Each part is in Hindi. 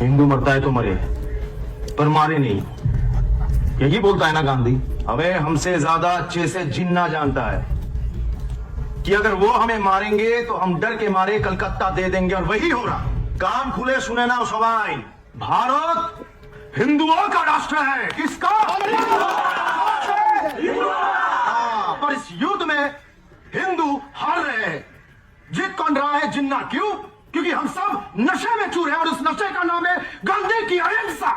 हिंदू मरता है तो मरे, पर मारे नहीं। यही बोलता है ना गांधी। हमें हमसे ज्यादा अच्छे से जिन्ना जानता है कि अगर वो हमें मारेंगे तो हम डर के मारे कलकत्ता दे देंगे, और वही हो रहा। कान खुले सुने ना सवाई, भारत हिंदुओं का राष्ट्र है। किसका? पर इस युद्ध में हिंदू हार रहे हैं। जीत कौन रहा है? जिन्ना। क्यों? क्योंकि हम सब नशे में चूर हैं, और उस नशे का नाम है गांधी की अहिंसा।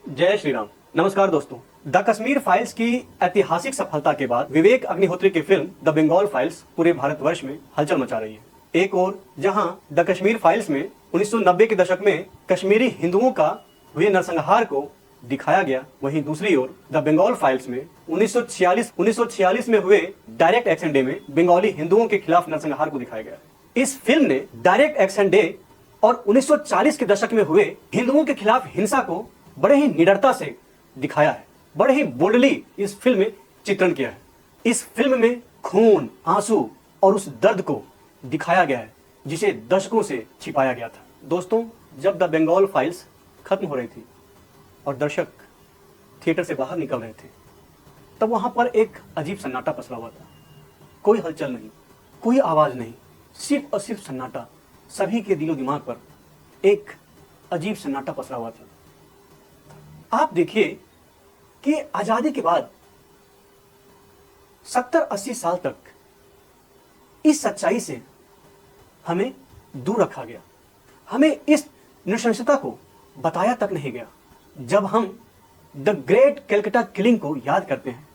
जय श्री राम। नमस्कार दोस्तों, द कश्मीर फाइल्स की ऐतिहासिक सफलता के बाद विवेक अग्निहोत्री की फिल्म द बंगाल फाइल्स पूरे भारतवर्ष में हलचल मचा रही है। एक और जहां द कश्मीर फाइल्स में 1990 के दशक में कश्मीरी हिंदुओं का हुए नरसंहार को दिखाया गया, वहीं दूसरी ओर द बंगाल फाइल्स में 1946 में हुए डायरेक्ट एक्शन डे में बंगाली हिंदुओं के खिलाफ नरसंहार को दिखाया गया। इस फिल्म ने डायरेक्ट एक्शन डे और 1940 के दशक में हुए हिंदुओं के खिलाफ हिंसा को बड़े ही निडरता से दिखाया है, बड़े ही बोल्डली इस फिल्म में चित्रण किया है। इस फिल्म में खून, आंसू और उस दर्द को दिखाया गया है जिसे दशकों से छिपाया गया था। दोस्तों, जब द बंगाल फाइल्स खत्म हो रही थी और दर्शक थिएटर से बाहर निकल रहे थे, तब वहां पर एक अजीब सन्नाटा पसरा हुआ था। कोई हलचल नहीं, कोई आवाज नहीं, सिर्फ और सिर्फ सन्नाटा। सभी के दिलो दिमाग पर एक अजीब सन्नाटा पसरा हुआ था। आप देखिए कि आजादी के बाद 70-80 साल तक इस सच्चाई से हमें दूर रखा गया, हमें इस नृशंसता को बताया तक नहीं गया। जब हम द ग्रेट कैलकाटा किलिंग को याद करते हैं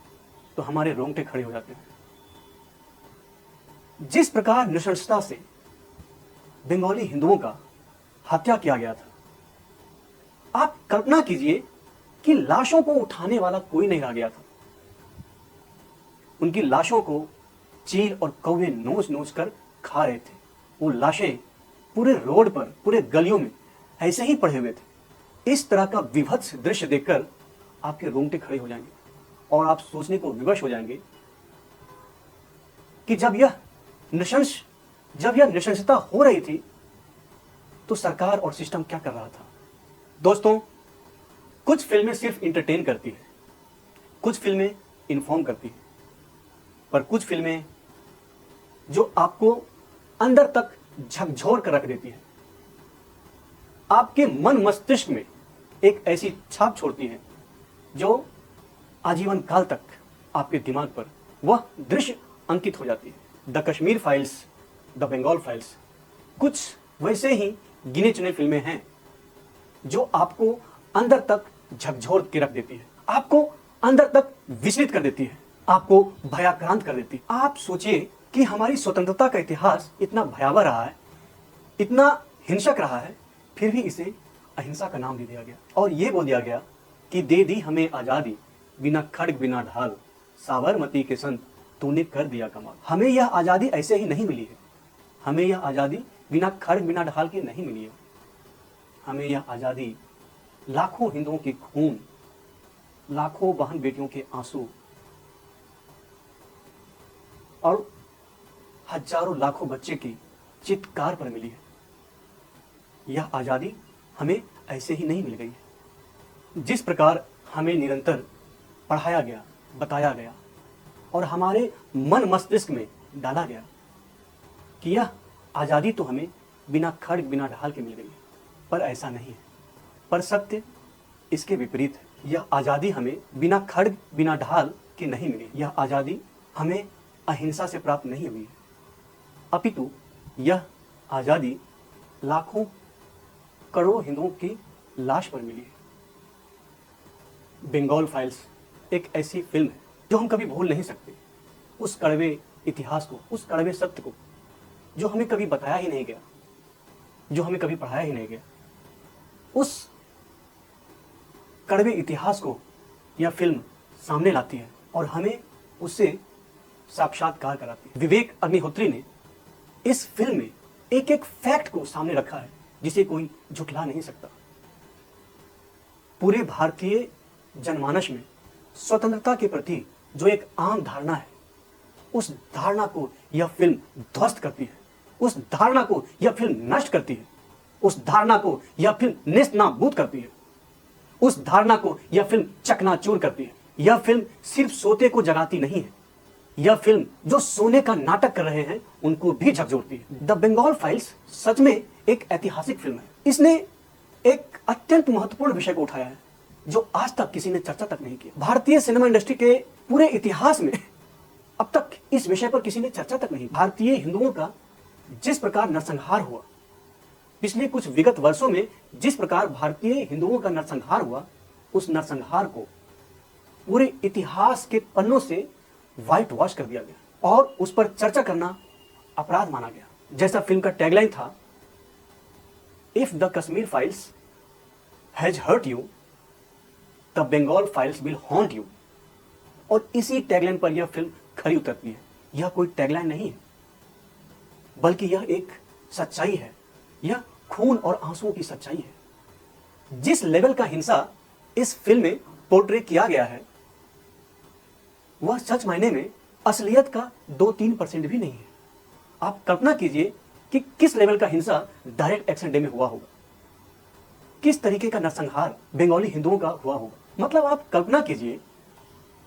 तो हमारे रोंगटे खड़े हो जाते हैं। जिस प्रकार नृशंसता से बंगाली हिंदुओं का हत्या किया गया था, आप कल्पना कीजिए कि लाशों को उठाने वाला कोई नहीं रह गया था। उनकी लाशों को चील और कौवे नोच नोच कर खा रहे थे। वो लाशें पूरे रोड पर, पूरे गलियों में ऐसे ही पड़े हुए थे। इस तरह का विभत्स दृश्य देखकर आपके रोंगटे खड़े हो जाएंगे और आप सोचने को विवश हो जाएंगे कि जब यह नृशंसता हो रही थी तो सरकार और सिस्टम क्या कर रहा था। दोस्तों, कुछ फिल्में सिर्फ इंटरटेन करती है, कुछ फिल्में इन्फॉर्म करती है, पर कुछ फिल्में जो आपको अंदर तक झकझोर कर रख देती है, आपके मन मस्तिष्क में एक ऐसी छाप छोड़ती है जो आजीवन काल तक आपके दिमाग पर वह दृश्य अंकित हो जाती है। The Kashmir files, the Bengal files कुछ वैसे ही गिने चुने फिल्में हैं जो आपको अंदर तक झकझोर के रख देती है, आपको अंदर तक विचलित कर देती है, आपको भयाक्रांत कर देती है। आप सोचिए कि हमारी स्वतंत्रता का इतिहास इतना भयावह रहा है, इतना हिंसक रहा है, फिर भी इसे अहिंसा का नाम दे दिया गया और यह बोल दिया गया कि दे दी हमें आजादी, बिना खड्ग बिना ढाल, साबरमती के संत तूने कर दिया कमाल। हमें यह आजादी ऐसे ही नहीं मिली है, हमें यह आजादी बिना खड्ग बिना ढाल के नहीं मिली है। हमें यह आजादी लाखों हिंदुओं के खून, लाखों बहन बेटियों के आंसू और हजारों लाखों बच्चे की चित्कार पर मिली है। यह आजादी हमें ऐसे ही नहीं मिल गई है। जिस प्रकार हमें निरंतर पढ़ाया गया, बताया गया और हमारे मन मस्तिष्क में डाला गया कि यह आजादी तो हमें बिना खड्ग बिना ढाल के मिल गई है, पर ऐसा नहीं है। पर सत्य इसके विपरीत है। यह आजादी हमें बिना खड्ग बिना ढाल के नहीं मिली। यह आजादी हमें अहिंसा से प्राप्त नहीं हुई है, अपितु यह आजादी लाखों करोड़ों हिंदुओं की लाश पर मिली है। बंगाल फाइल्स एक ऐसी फिल्म है जो हम कभी भूल नहीं सकते। उस कड़वे इतिहास को, उस कड़वे सत्य को जो हमें कभी बताया ही नहीं गया, जो हमें कभी पढ़ाया ही नहीं गया, उस कड़वे इतिहास को यह फिल्म सामने लाती है और हमें उससे साक्षात्कार कराती है। विवेक अग्निहोत्री ने इस फिल्म में एक एक फैक्ट को सामने रखा है जिसे कोई झुठला नहीं सकता। पूरे भारतीय जनमानस में स्वतंत्रता के प्रति जो एक आम धारणा है, उस धारणा को यह फिल्म ध्वस्त करती है, उस धारणा को यह फिल्म नष्ट करती है। उस धारणा को यह फिल्म नेस्त नाबूद करती है। उस धारणा को यह फिल्म चकनाचूर करती है। यह फिल्म सिर्फ सोते को जगाती नहीं है, यह फिल्म जो सोने का नाटक कर रहे हैं उनको भी झकझोरती है। द बंगाल फाइल्स सच में एक ऐतिहासिक फिल्म है। इसने एक अत्यंत महत्वपूर्ण विषय को उठाया है जो आज तक किसी ने चर्चा तक नहीं किया। भारतीय सिनेमा इंडस्ट्री के पूरे इतिहास में अब तक इस विषय पर किसी ने चर्चा तक नहीं। भारतीय हिंदुओं का जिस प्रकार नरसंहार हुआ, पिछले कुछ विगत वर्षों में जिस प्रकार भारतीय हिंदुओं का नरसंहार हुआ, उस नरसंहार को पूरे इतिहास के पन्नों से व्हाइट वॉश कर दिया गया और उस पर चर्चा करना अपराध माना गया। जैसा फिल्म का टैगलाइन था, if the Kashmir files has hurt you the Bengal files will haunt you. और इसी टैगलाइन पर यह फिल्म खरी उतरती है। यह कोई टैगलाइन नहीं है, बल्कि यह एक सच्चाई है। यह खून और आंसुओं की सच्चाई है। जिस लेवल का हिंसा इस फिल्म में पोर्ट्रे किया गया है, वह सच मायने में असलियत का 2-3% भी नहीं है। आप कल्पना कीजिए कि किस लेवल का हिंसा डायरेक्ट एक्शन डे में हुआ होगा, किस तरीके का नरसंहार बंगाली हिंदुओं का हुआ होगा। मतलब आप कल्पना कीजिए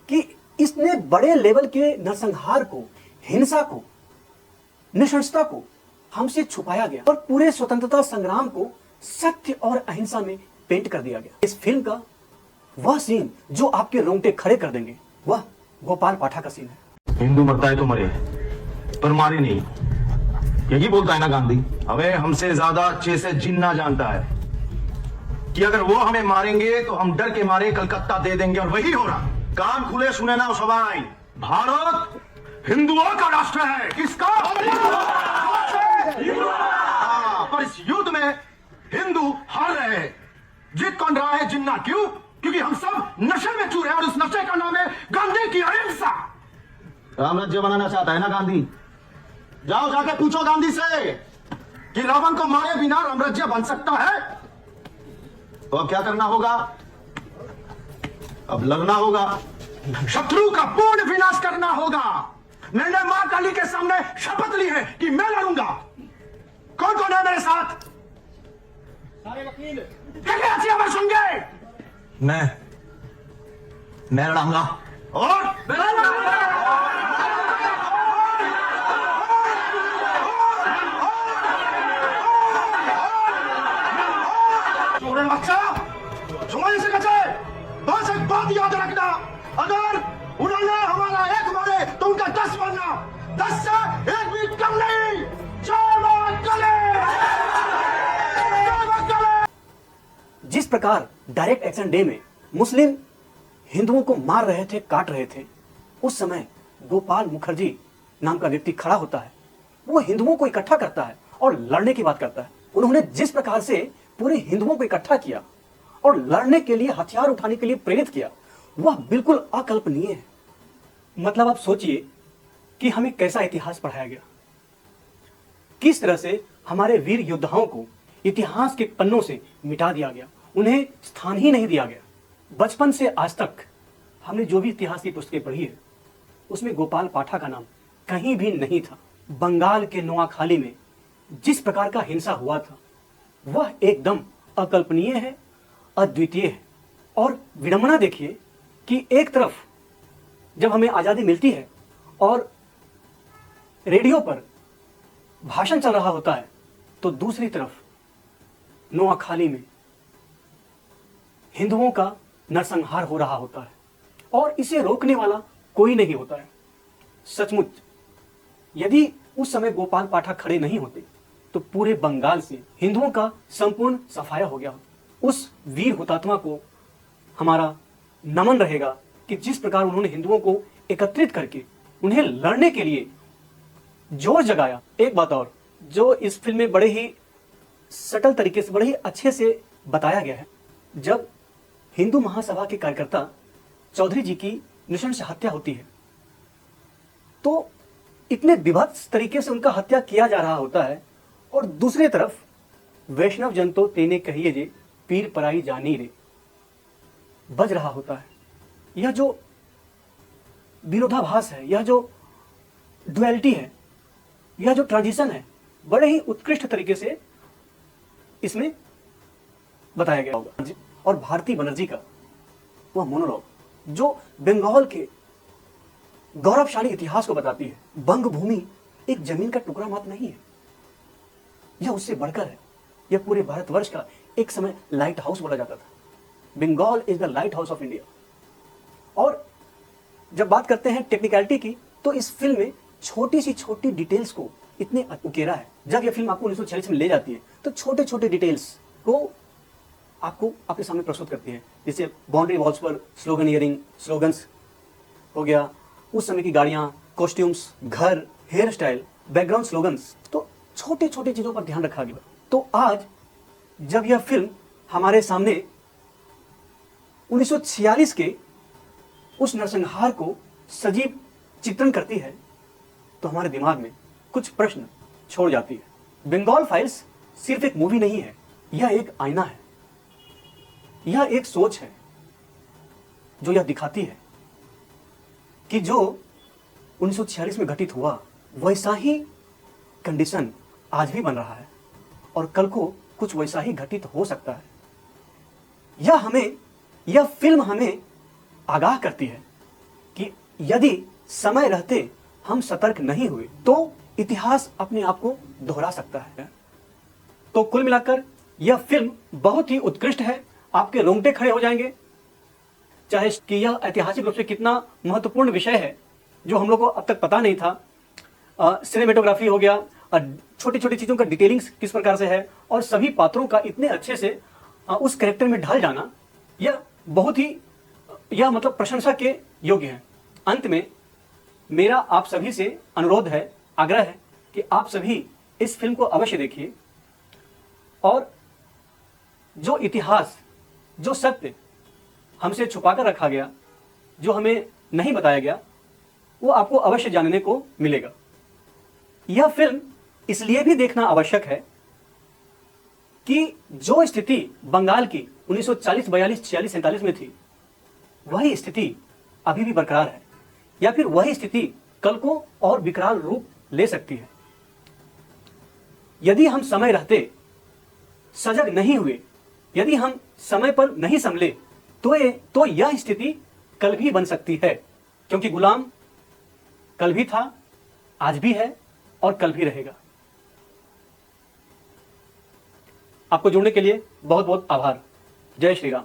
कि इसने बड़े लेवल के नरसंहार को, हिंसा को, नृशंसता को हमसे छुपाया गया और पूरे स्वतंत्रता संग्राम को सत्य और अहिंसा में पेंट कर दिया गया। इस फिल्म का वह सीन जो आपके रोंगटे खड़े कर देंगे, वह गोपाल पाठक का सीन है। हिंदू मरता है तो मरे, पर मारे नहीं। यही बोलता है ना गांधी, हमें हमसे ज्यादा अच्छे से जिन्ना जानता है कि अगर वो हमें मारेंगे तो हम डर के मारे कलकत्ता दे देंगे। और वही हो रहा। कान खुले सुने ना सबाई, भारत हिंदुओं का राष्ट्र है। किसका? पर इस युद्ध में हिंदू हार रहे हैं। जीत कौन रहा है? जिन्ना। क्यों? क्योंकि हम सब नशे में चूर हैं और उस नशे का नाम है गांधी की अहिंसा। रामराज्य बनाना चाहता है ना गांधी? जाओ जाके पूछो गांधी से कि रावण को मारे बिना रामराज्य बन सकता है? तो अब क्या करना होगा? अब लड़ना होगा, शत्रु का पूर्ण विनाश करना होगा। मैंने मां काली के सामने शपथ ली है कि मैं लड़ूंगा। कौन कौन है मेरे साथ? सारे वकील। क्या मैं सुनगे? मैं लड़ाऊंगा। और बच्चा सुनाई से कचे, बस एक बात याद रखना, अगर उन्होंने हमारा एक मारे तो उनका 10 मारना। 10 से एक भी कम नहीं। जय मां काली। जय मां काली। जिस प्रकार डायरेक्ट एक्शन डे में मुस्लिम हिंदुओं को मार रहे थे, काट रहे थे, उस समय गोपाल मुखर्जी नाम का व्यक्ति खड़ा होता है। वो हिंदुओं को इकट्ठा करता है और लड़ने की बात करता है। उन्होंने जिस प्रकार से पूरे हिंदुओं को इकट्ठा किया और लड़ने के लिए, हथियार उठाने के लिए प्रेरित किया, वह बिल्कुल अकल्पनीय है। मतलब आप सोचिए कि हमें कैसा इतिहास पढ़ाया गया, किस तरह से हमारे वीर योद्धाओं को इतिहास के पन्नों से मिटा दिया गया, उन्हें स्थान ही नहीं दिया गया। बचपन से आज तक हमने जो भी इतिहास की पुस्तकें पढ़ी है, उसमें गोपाल पाठक का नाम कहीं भी नहीं था। बंगाल के नोआखाली में जिस प्रकार का हिंसा हुआ था, वह एकदम अकल्पनीय है, अद्वितीय है। और विडंबना देखिए कि एक तरफ जब हमें आज़ादी मिलती है और रेडियो पर भाषण चल रहा होता है, तो दूसरी तरफ नोआखाली में हिंदुओं का नरसंहार हो रहा होता है और इसे रोकने वाला कोई नहीं होता है। सचमुच यदि उस समय गोपाल पाठक खड़े नहीं होते तो पूरे बंगाल से हिंदुओं का संपूर्ण सफाया हो गया होता। उस वीर हुतात्मा को हमारा नमन रहेगा कि जिस प्रकार उन्होंने हिंदुओं को एकत्रित करके उन्हें लड़ने के लिए जोर जगाया। एक बात और जो इस फिल्म में बड़े ही सटल तरीके से, बड़े ही अच्छे से बताया गया है, जब हिंदू महासभा के कार्यकर्ता चौधरी जी की नृशंस हत्या होती है, तो इतने विभत्स तरीके से उनका हत्या किया जा रहा होता है और दूसरी तरफ वैष्णव जन तो तेने कहिए जे पीर पराई जानी रे बज रहा होता है। यह जो विरोधाभास है, यह जो डुअलिटी है, यह जो ट्रांजिशन है, बड़े ही उत्कृष्ट तरीके से इसमें बताया गया होगा। और भारती बनर्जी का वह मोनोलॉग जो बंगाल के गौरवशाली इतिहास को बताती है। बंग भूमि एक जमीन का टुकड़ा मात्र नहीं है, यह उससे बढ़कर है। यह पूरे भारतवर्ष का एक समय लाइट हाउस बोला जाता था। Bengal is the lighthouse of India. और जब बात करते हैं टेक्निकलिटी की, तो इस फिल्म में छोटी सी छोटी डिटेल्स को इतने उकेरा है। जब यह फिल्म आपको 1946 में ले जाती है तो छोटे छोटे डिटेल्स को आपको आपके सामने प्रस्तुत करती है। जैसे बाउंड्री वॉल्स पर स्लोगनियरिंग, स्लोगन्स हो गया, उस समय की गाड़ियां, कॉस्ट्यूम्स, घर, हेयर स्टाइल, बैकग्राउंड स्लोगन्स, तो छोटे छोटे चीजों पर ध्यान रखा गया। तो आज जब यह फिल्म हमारे सामने 1946 के उस नरसंहार को सजीव चित्रण करती है तो हमारे दिमाग में कुछ प्रश्न छोड़ जाती है। बंगाल फाइल्स सिर्फ एक मूवी नहीं है, यह एक आईना है, यह एक सोच है जो यह दिखाती है कि जो 1946 में घटित हुआ वैसा ही कंडीशन आज भी बन रहा है और कल को कुछ वैसा ही घटित हो सकता है। यह फिल्म हमें आगाह करती है कि यदि समय रहते हम सतर्क नहीं हुए तो इतिहास अपने आप को दोहरा सकता है। तो कुल मिलाकर यह फिल्म बहुत ही उत्कृष्ट है, आपके रोंगटे खड़े हो जाएंगे, चाहे कि यह ऐतिहासिक रूप से कितना महत्वपूर्ण विषय है जो हम लोग को अब तक पता नहीं था। सिनेमेटोग्राफी हो गया, छोटी छोटी चीजों का डिटेलिंग्स किस प्रकार से है और सभी पात्रों का इतने अच्छे से उस कैरेक्टर में ढल जाना, यह बहुत ही मतलब प्रशंसा के योग्य है। अंत में मेरा आप सभी से अनुरोध है, आग्रह है कि आप सभी इस फिल्म को अवश्य देखिए और जो इतिहास, जो सत्य हमसे छुपाकर रखा गया, जो हमें नहीं बताया गया, वो आपको अवश्य जानने को मिलेगा। यह फिल्म इसलिए भी देखना आवश्यक है कि जो स्थिति बंगाल की 1940, 42, 46, 47 में थी, वही स्थिति अभी भी बरकरार है या फिर वही स्थिति कल को और विकराल रूप ले सकती है। यदि हम समय रहते सजग नहीं हुए, यदि हम समय पर नहीं संभले तो यह स्थिति कल भी बन सकती है, क्योंकि गुलाम कल भी था, आज भी है और कल भी रहेगा। आपको जुड़ने के लिए बहुत बहुत आभार। जय श्री राम।